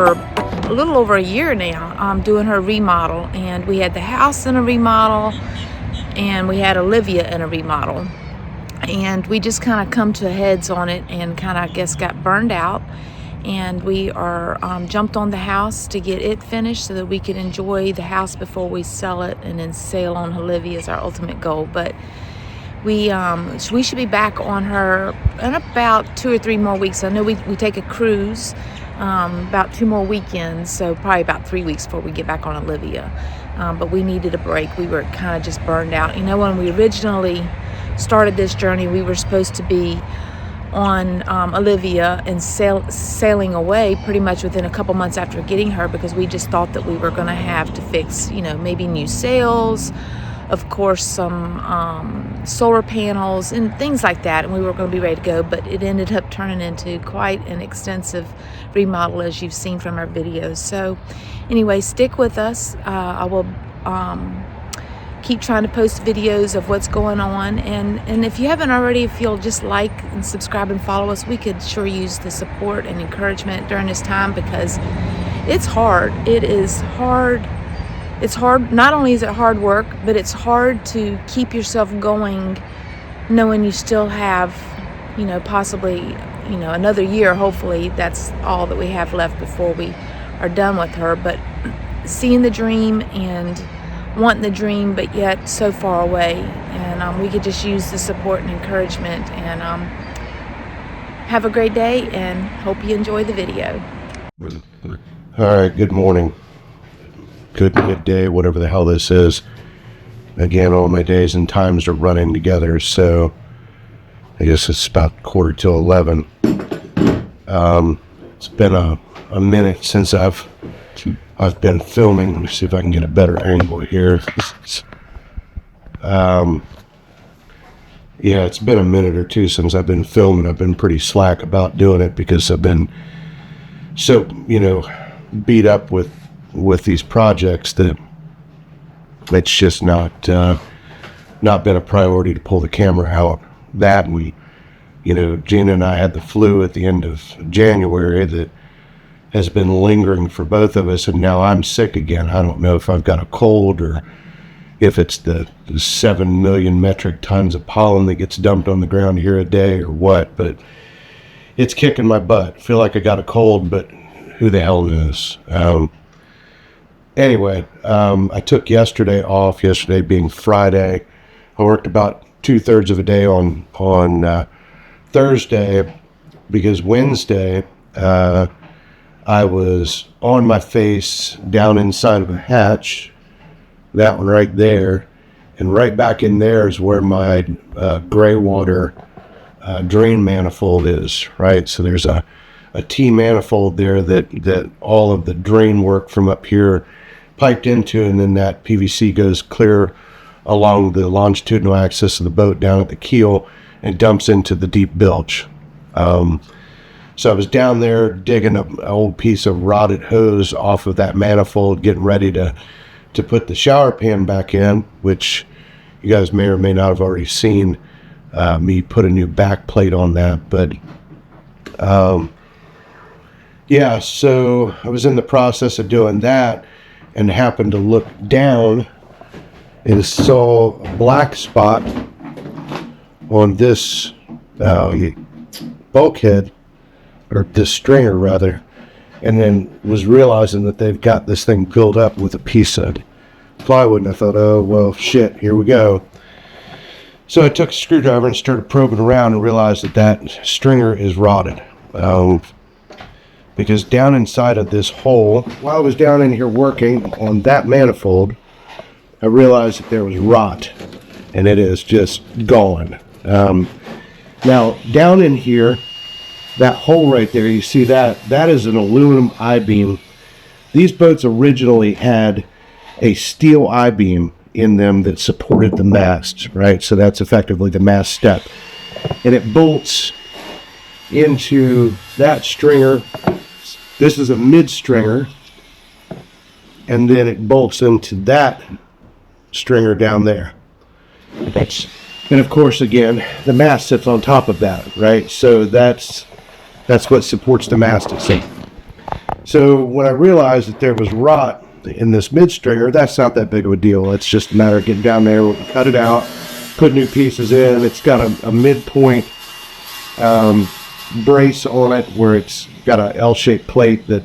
for a little over a year now, doing her remodel. And we had the house in a remodel, and we had Olivia in a remodel. And we just kind of come to heads on it and kind of, I guess, got burned out. And we are jumped on the house to get it finished so that we could enjoy the house before we sell it, and then sail on Olivia is our ultimate goal. But we should be back on her in about 2 or 3 more weeks. I know we take a cruise about 2 more weekends, so probably about 3 weeks before we get back on Olivia. But we needed a break. We were kind of just burned out. You know, when we originally started this journey, we were supposed to be on Olivia and sailing away pretty much within a couple months after getting her, because we just thought that we were going to have to fix, you know, maybe new sails, of course some solar panels and things like that, and we were going to be ready to go. But it ended up turning into quite an extensive remodel, as you've seen from our videos. So anyway, stick with us. I will keep trying to post videos of what's going on, and if you haven't already, if you'll just like and subscribe and follow us, we could sure use the support and encouragement during this time, because it's hard. It is hard. It's hard. Not only is it hard work, but it's hard to keep yourself going, knowing you still have, you know, possibly, you know, another year. Hopefully that's all that we have left before we are done with her. But seeing the dream and wanting the dream, but yet so far away, and we could just use the support and encouragement. And have a great day, and hope you enjoy the video. All right, good morning, good midday, whatever the hell this is. Again, all my days and times are running together, so I guess it's about 11:15. It's been a minute since I've been filming. Let me see if I can get a better angle here. Yeah, it's been a minute or two since I've been filming. I've been pretty slack about doing it because I've been so, you know, beat up with these projects that it's just not been a priority to pull the camera out. That we, you know, Gina and I had the flu at the end of January that has been lingering for both of us, and now I'm sick again. I don't know if I've got a cold or if it's the 7 million metric tons of pollen that gets dumped on the ground here a day or what, but it's kicking my butt. I feel like I got a cold, but who the hell knows? Anyway, I took yesterday off, yesterday being Friday. I worked about 2/3 of a day on Thursday, because Wednesday, I was on my face down inside of a hatch, that one right there, and right back in there is where my gray water drain manifold is, right? So there's a T manifold there that all of the drain work from up here piped into, and then that PVC goes clear along the longitudinal axis of the boat down at the keel and dumps into the deep bilge. So I was down there digging an old piece of rotted hose off of that manifold, getting ready to put the shower pan back in, which you guys may or may not have already seen me put a new back plate on that. But yeah, so I was in the process of doing that and happened to look down and saw a black spot on this bulkhead, or this stringer rather, and then was realizing that they've got this thing filled up with a piece of plywood, and I thought, oh well, shit, here we go. So I took a screwdriver and started probing around and realized that stringer is rotted, because down inside of this hole, while I was down in here working on that manifold, I realized that there was rot, and it is just gone. Now down in here, that hole right there, you see that is an aluminum I-beam. These boats originally had a steel I-beam in them that supported the mast, right? So that's effectively the mast step, and it bolts into that stringer. This is a mid stringer, and then it bolts into that stringer down there. And of course, again, the mast sits on top of that, right? So that's what supports the mast itself. So when I realized that there was rot in this mid stringer, that's not that big of a deal. It's just a matter of getting down there, cut it out, put new pieces in. It's got a midpoint brace on it where it's got a L-shaped plate that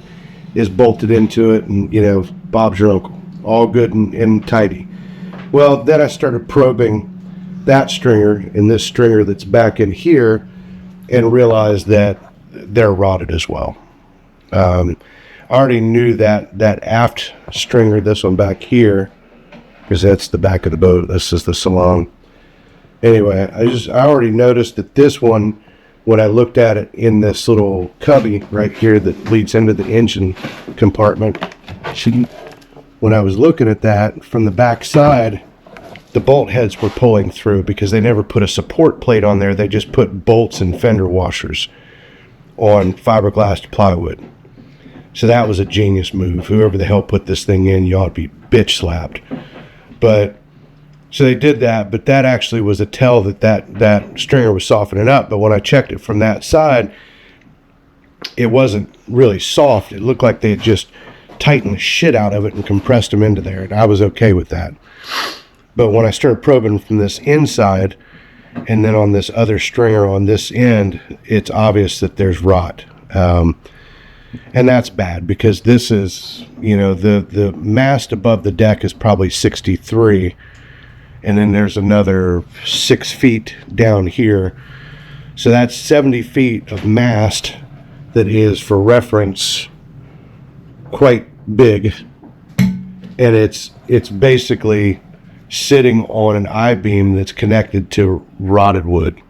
is bolted into it, and Bob's your uncle, all good and tidy. Well, then I started probing that stringer and this stringer that's back in here, and realized that they're rotted as well. I already knew that aft stringer, this one back here, because that's the back of the boat, this is the salon. Anyway, I already noticed that this one, when I looked at it in this little cubby right here that leads into the engine compartment, when I was looking at that from the back side, the bolt heads were pulling through because they never put a support plate on there. They just put bolts and fender washers on fiberglass plywood. So that was a genius move. Whoever the hell put this thing in, you ought to be bitch slapped. But so they did that, but that actually was a tell that stringer was softening up. But when I checked it from that side, it wasn't really soft. It looked like they had just tightened the shit out of it and compressed them into there, and I was okay with that. But when I started probing from this inside, and then on this other stringer on this end, it's obvious that there's rot. And that's bad, because this is, the mast above the deck is probably 63, and then there's another 6 feet down here. So that's 70 feet of mast that is, for reference, quite big. And it's basically sitting on an I-beam that's connected to rotted wood.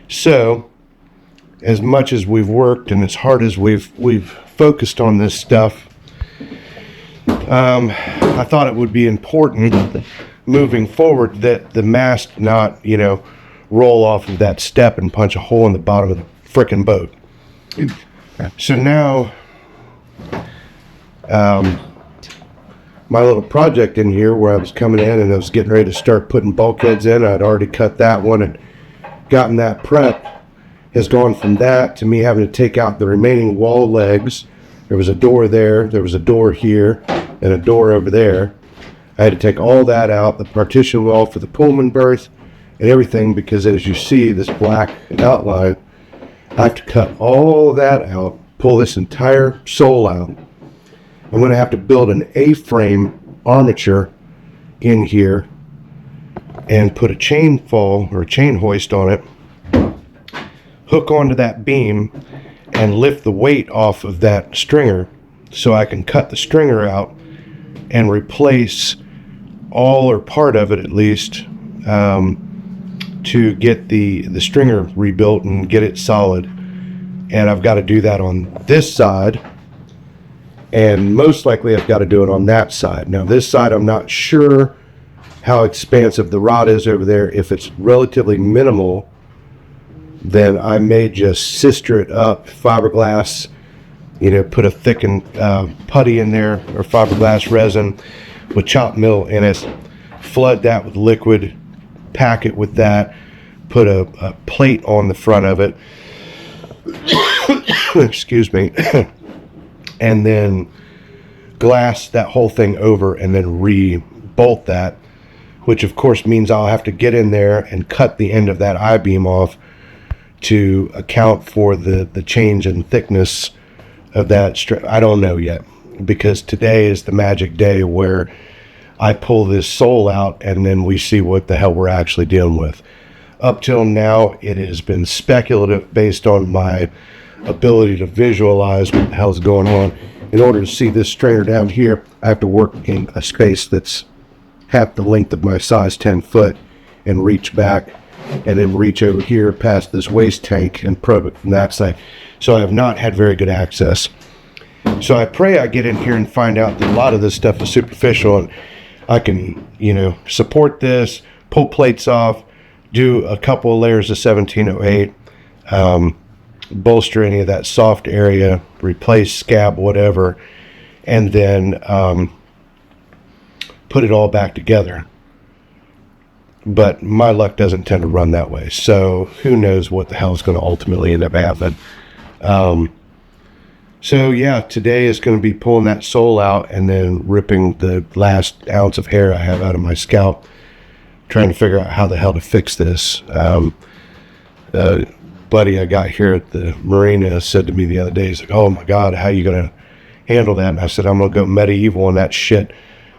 So as much as we've worked and as hard as we've focused on this stuff, I thought it would be important moving forward that the mast not, roll off of that step and punch a hole in the bottom of the frickin' boat. So now, my little project in here where I was coming in and I was getting ready to start putting bulkheads in, I'd already cut that one and gotten that prep, has gone from that to me having to take out the remaining wall legs. There was a door there, there was a door here, and a door over there. I had to take all that out, the partition wall for the Pullman berth and everything, because as you see this black outline, I have to cut all that out, pull this entire sole out. I'm going to have to build an A-frame armature in here and put a chain fall or a chain hoist on it, hook onto that beam, and lift the weight off of that stringer so I can cut the stringer out and replace all or part of it at least, to get the stringer rebuilt and get it solid. And I've got to do that on this side, and most likely I've got to do it on that side. Now this side, I'm not sure how expansive the rot is over there. If it's relatively minimal, then I may just sister it up, fiberglass, put a thickened putty in there, or fiberglass resin with chopped mill in it, flood that with liquid, pack it with that, put a plate on the front of it, excuse me, and then glass that whole thing over and then re-bolt that, which of course means I'll have to get in there and cut the end of that I-beam off to account for the change in thickness of that I don't know yet, because today is the magic day where I pull this sole out and then we see what the hell we're actually dealing with. Up till now, it has been speculative based on my ability to visualize what the hell's going on. In order to see this stringer down here, I have to work in a space that's half the length of my size 10 foot and reach back, and then reach over here past this waste tank and probe it from that side. So I have not had very good access. So I pray I get in here and find out that a lot of this stuff is superficial, and I can, support this, pull plates off, do a couple of layers of 1708, bolster any of that soft area, replace scab, whatever, and then put it all back together. But my luck doesn't tend to run that way, so who knows what the hell is going to ultimately end up happening. So yeah, today is going to be pulling that sole out and then ripping the last ounce of hair I have out of my scalp, trying to figure out how the hell to fix this. Buddy I got here at the marina said to me the other day, he's like, "Oh my God, how are you going to handle that?" And I said, "I'm going to go medieval on that shit.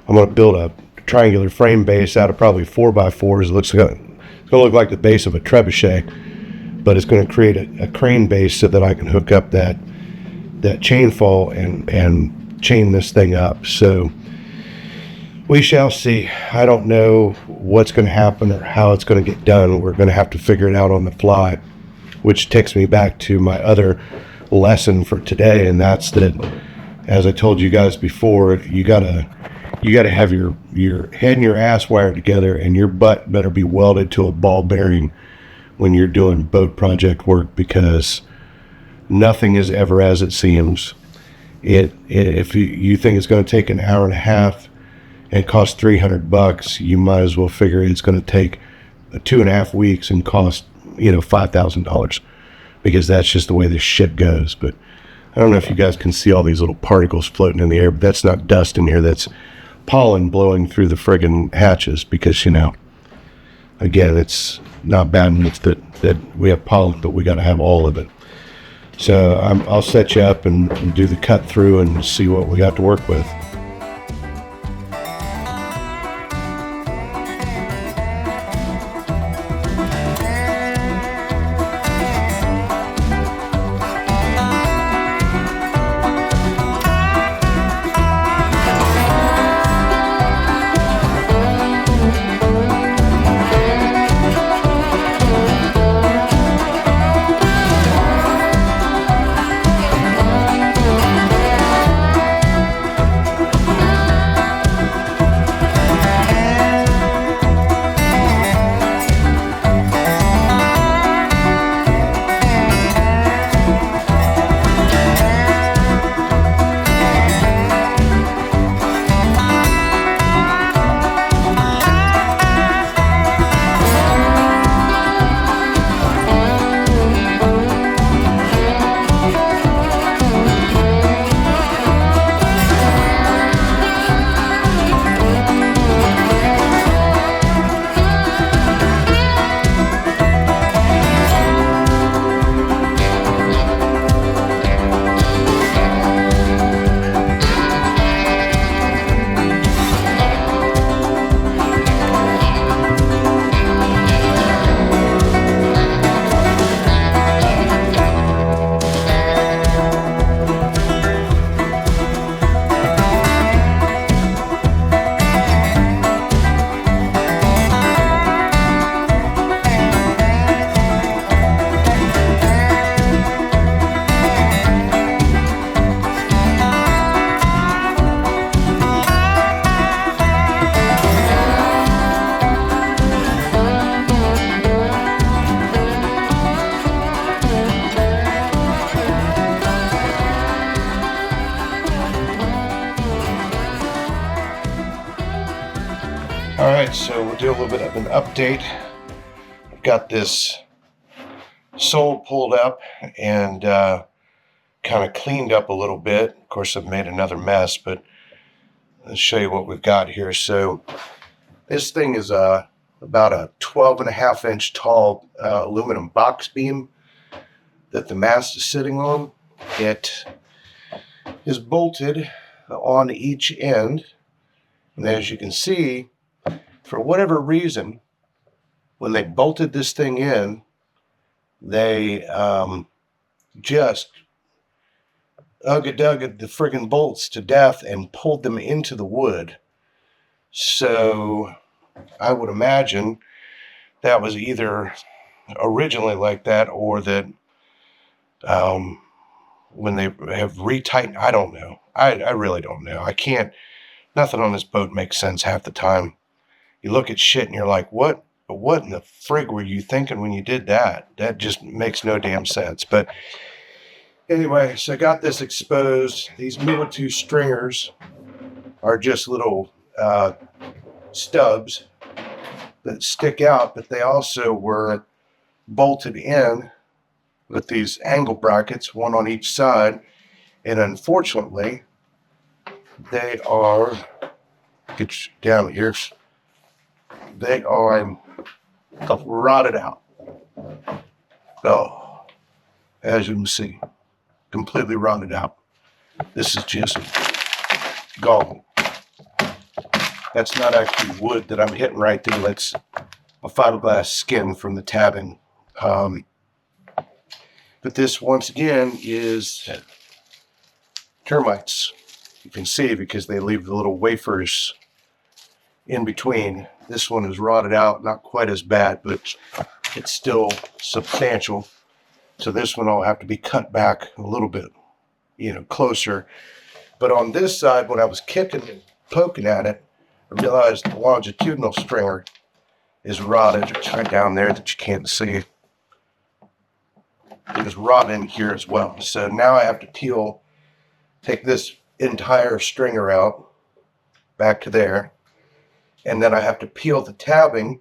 I'm going to build a triangular frame base out of probably 4x4s. It's going to look like the base of a trebuchet, but it's going to create a crane base so that I can hook up that chain fall and chain this thing up." So we shall see. I don't know what's going to happen or how it's going to get done. We're going to have to figure it out on the fly, which takes me back to my other lesson for today, and that's that, as I told you guys before, you gotta have your head and your ass wired together, and your butt better be welded to a ball bearing when you're doing boat project work, because nothing is ever as it seems. If you think it's going to take an hour and a half and cost $300, you might as well figure it's going to take 2.5 weeks and cost $5,000, because that's just the way this shit goes. But I don't know if you guys can see all these little particles floating in the air, but that's not dust in here. That's pollen blowing through the friggin' hatches, because again, it's not bad enough that we have pollen, but we got to have all of it. So I'll set you up and do the cut through and see what we got to work with. Alright, so we'll do a little bit of an update. I've got this sole pulled up and kind of cleaned up a little bit. Of course, I've made another mess, but let's show you what we've got here. So this thing is about a 12.5-inch tall aluminum box beam that the mast is sitting on. It is bolted on each end, and as you can see, for whatever reason, when they bolted this thing in, they just ugga-dugga the friggin' bolts to death and pulled them into the wood. So I would imagine that was either originally like that, or that when they have retightened, I don't know. I really don't know. Nothing on this boat makes sense half the time. You look at shit and you're like, what in the frig were you thinking when you did that? That just makes no damn sense. But anyway, so I got this exposed. These middle two stringers are just little stubs that stick out, but they also were bolted in with these angle brackets, one on each side, And unfortunately, they are, get you down here, they are rotted out. So, as you can see, completely rotted out. This is just gone. That's not actually wood that I'm hitting right there. That's a fiberglass skin from the tabbing. But this, once again, is termites. You can see because they leave the little wafers in between. This one is rotted out, not quite as bad, but it's still substantial. So this one will have to be cut back a little bit, closer. But on this side, when I was kicking and poking at it, I realized the longitudinal stringer is rotted. It's right down there that you can't see. It is rotted in here as well. So now I have to take this entire stringer out, back to there, and then I have to peel the tabbing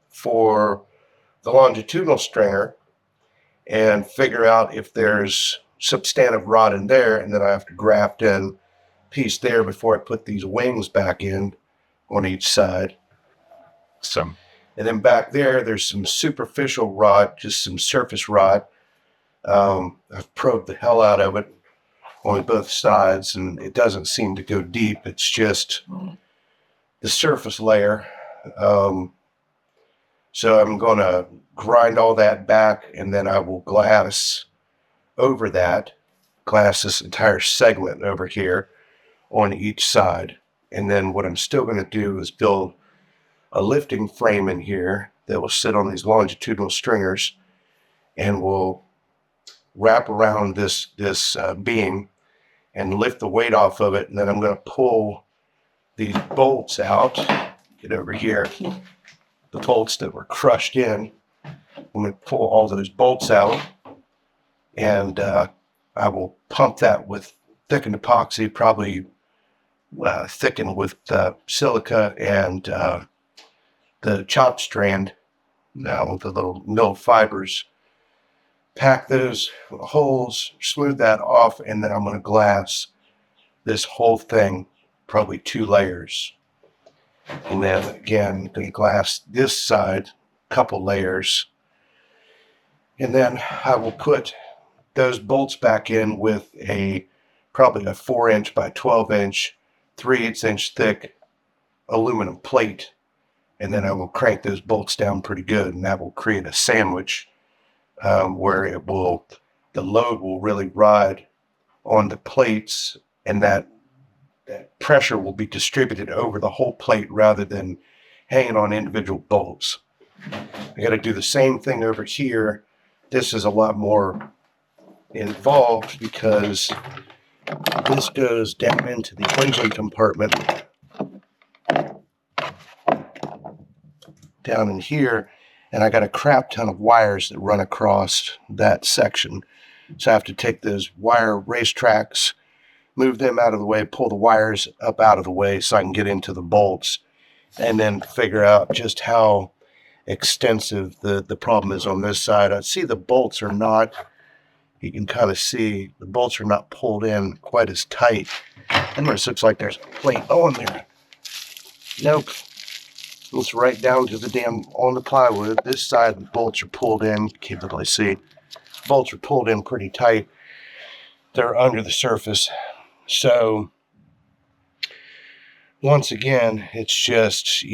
for the longitudinal stringer and figure out if there's substantive rot in there, and then I have to graft in a piece there before I put these wings back in on each side. And then back there's some superficial rot, just some surface rot. I've probed the hell out of it on both sides, and it doesn't seem to go deep. It's just the surface layer. So I'm going to grind all that back, and then I will glass over that, glass this entire segment over here on each side. And then what I'm still going to do is build a lifting frame in here that will sit on these longitudinal stringers and will wrap around this beam and lift the weight off of it. And then I'm going to pull these bolts out. Get over here. The bolts that were crushed in. I'm going to pull all those bolts out, and I will pump that with thickened epoxy, probably thickened with silica and the chop strand, now with the little milled fibers. Pack those holes, smooth that off, and then I'm going to glass this whole thing, probably 2 layers. And then again, I'm going to glass this side, a couple layers. And then I will put those bolts back in with probably a 4-inch by 12-inch, 3/8 inch thick aluminum plate. And then I will crank those bolts down pretty good, and that will create a sandwich where the load will really ride on the plates, and that pressure will be distributed over the whole plate rather than hanging on individual bolts. I got to do the same thing over here. This is a lot more involved because this goes down into the engine compartment down in here, and I got a crap ton of wires that run across that section. So I have to take those wire racetracks, move them out of the way, pull the wires up out of the way so I can get into the bolts, and then figure out just how extensive the problem is on this side. I see the bolts are not, you can kind of see the bolts are not pulled in quite as tight. And this looks like there's a plate on there. Nope. It's right down to the damn on the plywood. This side, the bolts are pulled in. Can't really see. Bolts are pulled in pretty tight. They're under the surface. So, once again, it's just,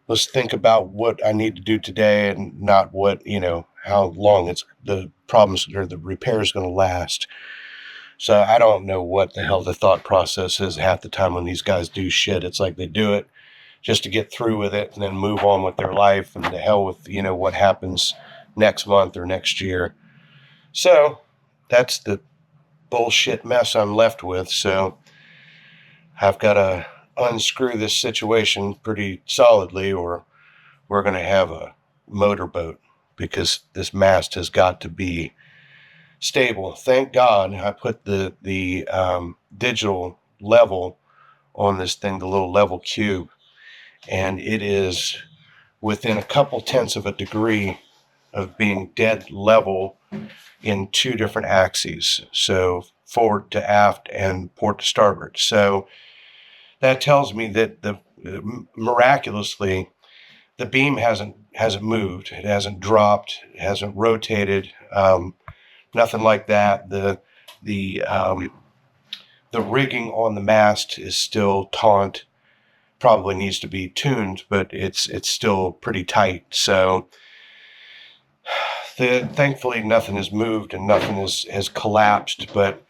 let's think about what I need to do today and not what, how long the problems or the repair is going to last. So I don't know what the hell the thought process is half the time when these guys do shit. It's like they do it just to get through with it and then move on with their life, and to hell with, what happens next month or next year. So that's the bullshit mess I'm left with. So I've got to unscrew this situation pretty solidly, or we're going to have a motorboat, because this mast has got to be stable. Thank God I put the digital level on this thing, the little level cube, and it is within a couple tenths of a degree of being dead level in 2 different axes. So forward to aft and port to starboard. So that tells me that miraculously the beam hasn't moved. It hasn't dropped. It hasn't rotated. Nothing like that. The rigging on the mast is still taut. Probably needs to be tuned, but it's still pretty tight. So thankfully nothing has moved and nothing has collapsed. But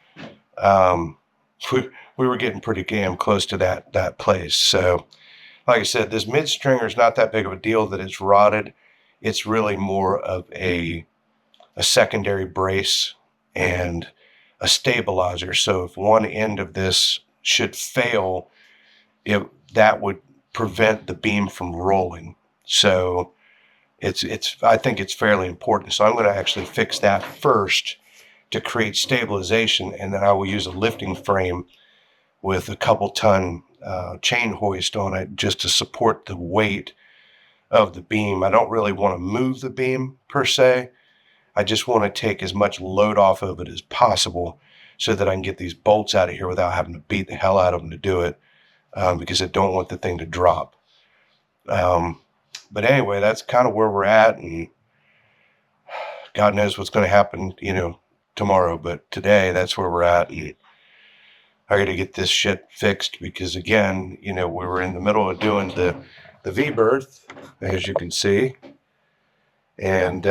we were getting pretty damn close to that place. So like I said, this mid stringer is not that big of a deal that it's rotted. It's really more of a secondary brace and a stabilizer. So if one end of this should fail, that would prevent the beam from rolling. So I think it's fairly important. So I'm going to actually fix that first to create stabilization, and then I will use a lifting frame with a couple ton chain hoist on it just to support the weight of the beam. I don't really want to move the beam per se. I just want to take as much load off of it as possible so that I can get these bolts out of here without having to beat the hell out of them to do it, because I don't want the thing to drop. But anyway, that's kind of where we're at, and God knows what's going to happen, tomorrow. But today, that's where we're at, and I got to get this shit fixed because, again, we were in the middle of doing the v-berth, as you can see, and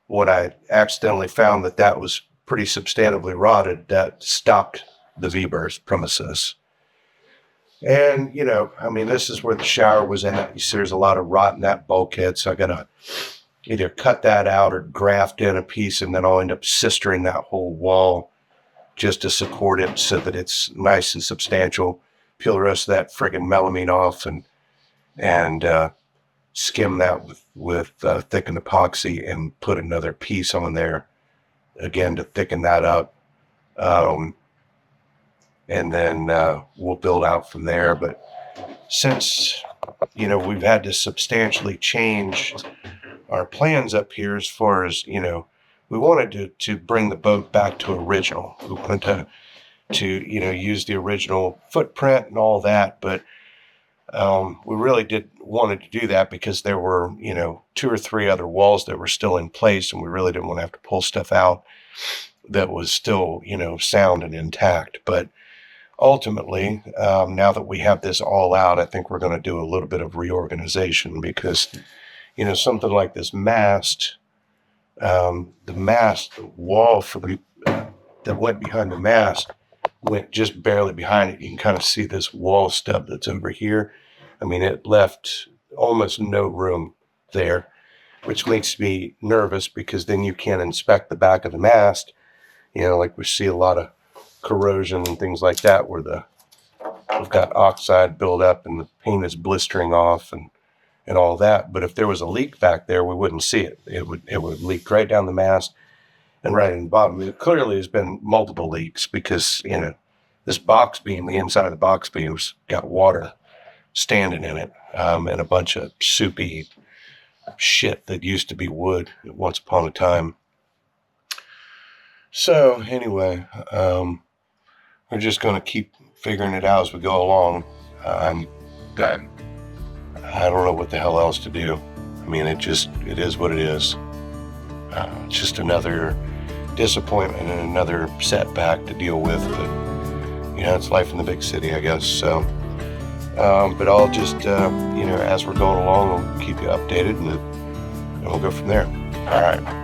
when I accidentally found that was pretty substantively rotted, that stopped the v-berth premises. And, this is where the shower was at. You see there's a lot of rot in that bulkhead, so I got to either cut that out or graft in a piece, and then I'll end up sistering that whole wall just to support it so that it's nice and substantial. Peel the rest of that friggin' melamine off and skim that with thickened epoxy and put another piece on there again to thicken that up. And then we'll build out from there. But since, we've had to substantially change our plans up here as far as, we wanted to bring the boat back to original. We wanted to use the original footprint and all that, but we really wanted to do that because there were, 2 or 3 other walls that were still in place, and we really didn't want to have to pull stuff out that was still, sound and intact. But ultimately, now that we have this all out, I think we're going to do a little bit of reorganization because, something like this mast, the wall that went behind the mast went just barely behind it. You can kind of see this wall stub that's over here. It left almost no room there, which makes me nervous because then you can't inspect the back of the mast. Like we see a lot of corrosion and things like that where we've got oxide build up and the paint is blistering off and all that. But if there was a leak back there, we wouldn't see it. It would leak right down the mast and right in the bottom. It clearly has been multiple leaks because, this box beam, the inside of the box beam's got water standing in it, and a bunch of soupy shit that used to be wood once upon a time. So anyway, we're just going to keep figuring it out as we go along. I don't know what the hell else to do. It is what it is. It's just another disappointment and another setback to deal with, but it's life in the big city, I guess. So, but I'll just, as we're going along, I'll keep you updated and we'll go from there. All right.